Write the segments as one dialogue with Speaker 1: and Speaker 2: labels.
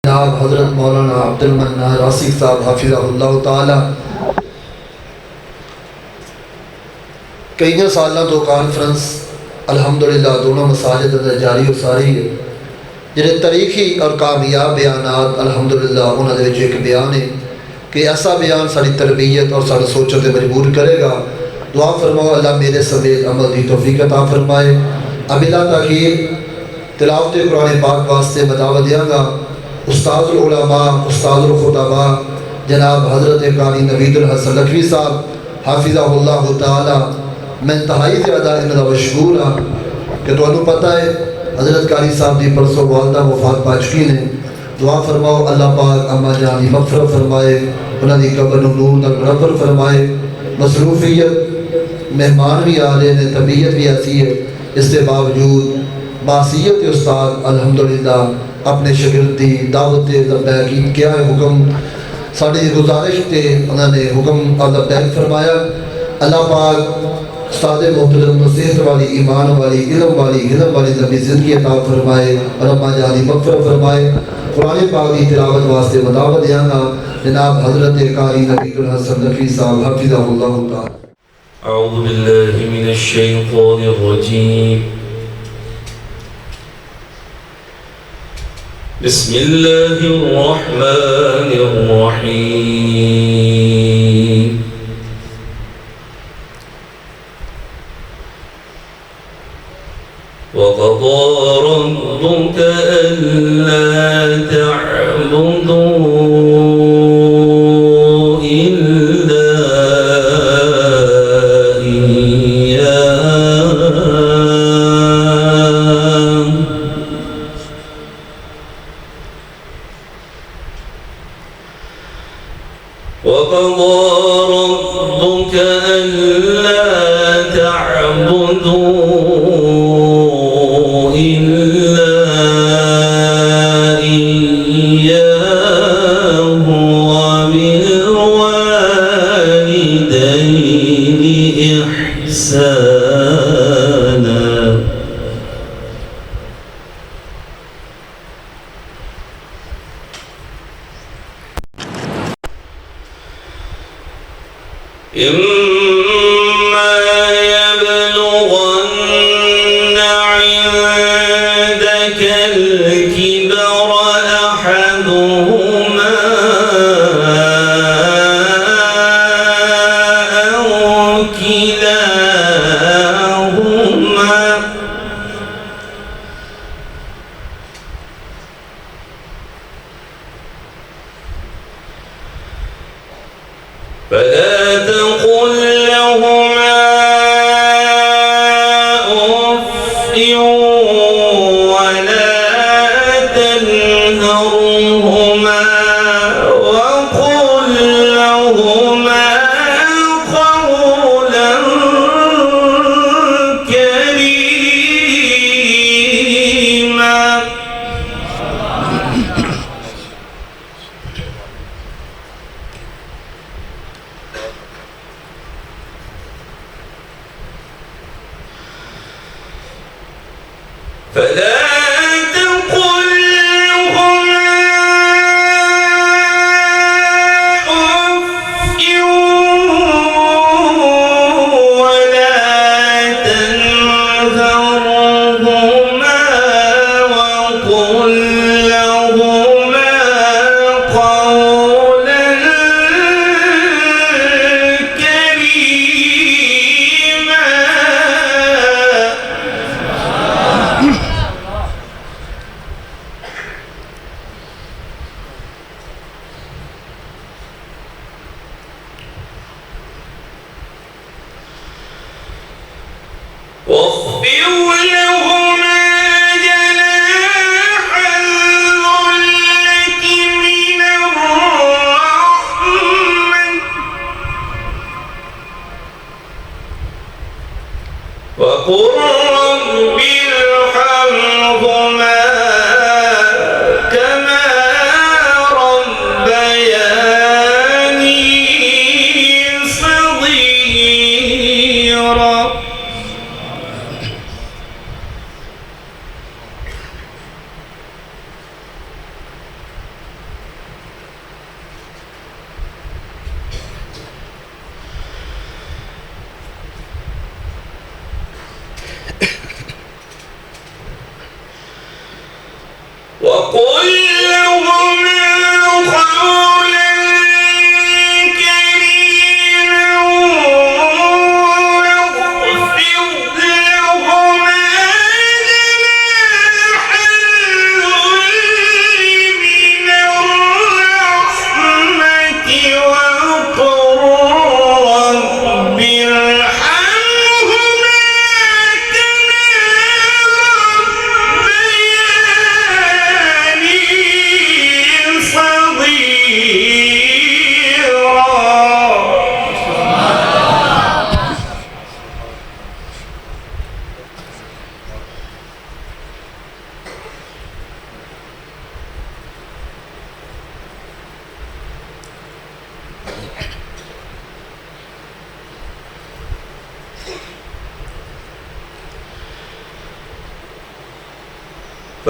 Speaker 1: जनाब हज़रत मौलाना अब्दुल मन्नान आसिफ साहब हाफिज़हुल्लाह ताला कई सालों तो कॉन्फ्रेंस अल्हम्दुलिल्लाह दोनों मसाजिद अंदर जारी हो सारी है जिहड़े तारीखी और कामयाब बयानात अल्हम्दुलिल्लाह उन्होंने एक बयान है कि ऐसा बयान साड़ी तरबियत और साड़ी सोचों पर मजबूर करेगा। दुआ फरमाओ अल्लाह मेरे समेत अमल की तौफीक अता फरमाए। अबिला ताखीर तिलावत कुरान पाक वास्ते बतावा देंगा उस्तादुल उलमा उस्तादुल खुतबा जनाब हज़रत कारी नवीदुल हसन लखवी साहब हाफिज़हुल्लाह ताला मैं इंतहाई ज़्यादा इन्होंने मशहूर हाँ कि तुहानू पता है हज़रत कारी साहब की परसों वालदा वफात पा चुकी ने। दुआ फरमाओ अल्लाह पाक अम्मा जान की मग़फ़िरत फरमाए, उन्होंने कब्र नूर नाल मुनव्वर फरमाए। मसरूफियत मेहमान भी आ रहे हैं, तबीयत भी ऐसी है, इसके बावजूद बासियत उस्ताद अल्हम्दुलिल्लाह अपने शागिर्द की दावत लब्बैक क्या है हुक्म साड़ी गुजारिश से उन्होंने हुक्म लब्बैक फरमाया। अल्लाह पाक उस्ताद मोहतरम सेहत वाली ईमान वाली इल्म वाली लंबी ज़िंदगी अता फरमाए और अम्मा जान की मग़फ़िरत फरमाए। कुरान पाक की तिलावत वास्ते बतावा देंगा जनाब हज़रत कारी नवीदुल हसन लखवी साहब हाफिज़हुल्लाह ताला।
Speaker 2: अऊज़ु बिल्लाहि मिनश शैतानिर रजीम। बिस्मिल्लाहिर रहमानिर रहीम। वक़ज़ा रब्बुका अल्ला तअबुदू इल्ला इय्याहु वक़ज़ा रब्बुका अल्ला तअबुदू إما يبلغن عندك الكبر أحدهما أو كلاهما فلا تقل لهما أف ولا تنهرهما وقل لهما قولا كريما فلا تقل لهما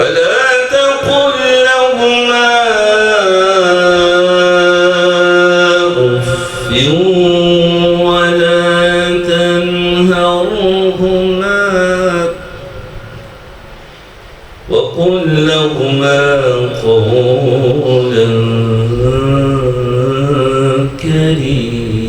Speaker 2: فلا تقل لهما أف ولا تنهرهما وقل لهما قولا كريما.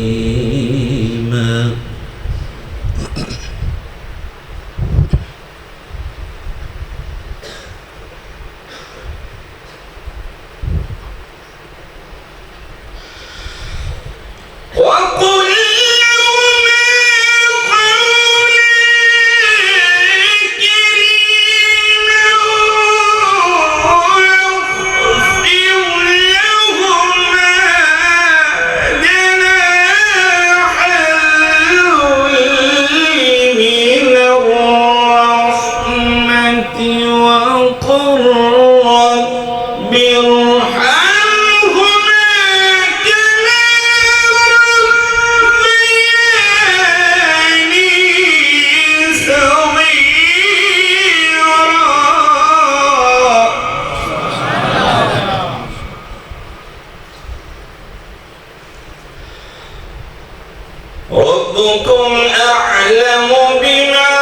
Speaker 2: ربكم أعلم بما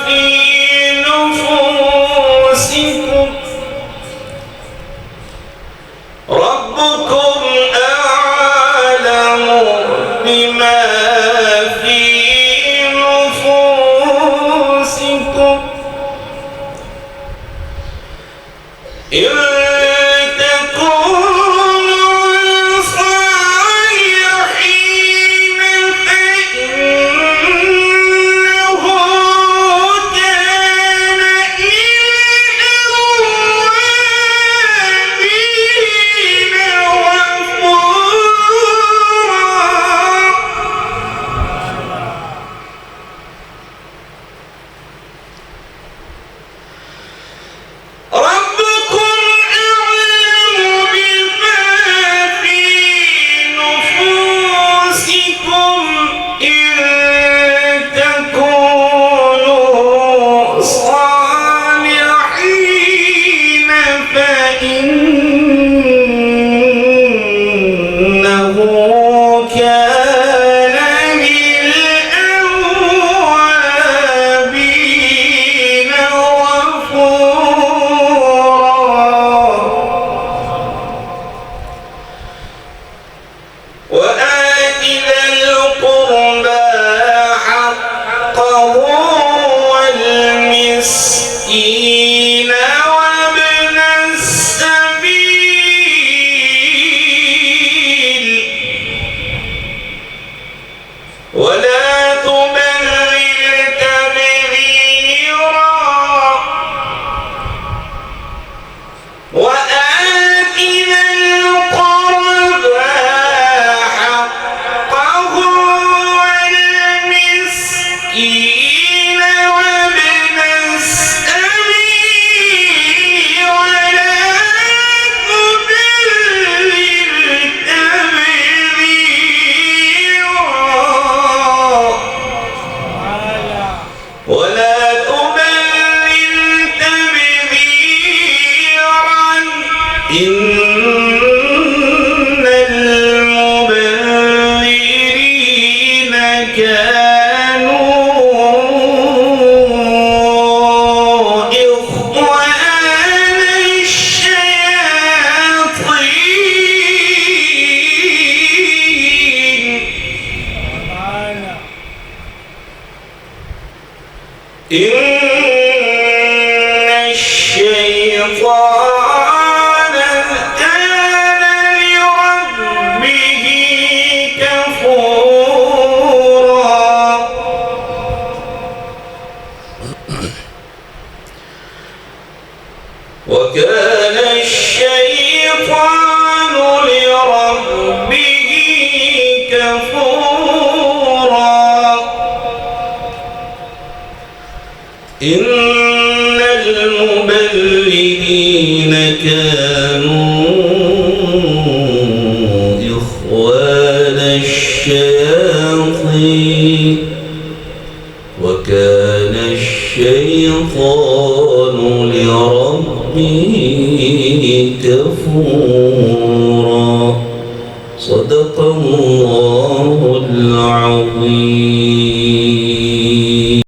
Speaker 2: في نفوسكم ربكم أعلم بما في نفوسكم إن تكونوا صالحين فإنه كان للأوابين غفورا. ربكم أعلم بما في نفوسكم إن تكونوا صالحين فإنه كان للأوابين غفورا. وآت ذا القربى حقه والمسكين وابن السبيل ولا تبذر تبذيرا وآت ذا القربى حقه والمسكين وابن السبيل ولا تبذر تبذيرا إن المبذرين كانوا إخوان الشياطين إن الشيطان كان لربه كفورا. وكان الشيطان لربه كفورا. إن المبذرين كانوا إخوان الشياطين وكان الشيطان لربه ربي كفورا. صدق الله العظيم.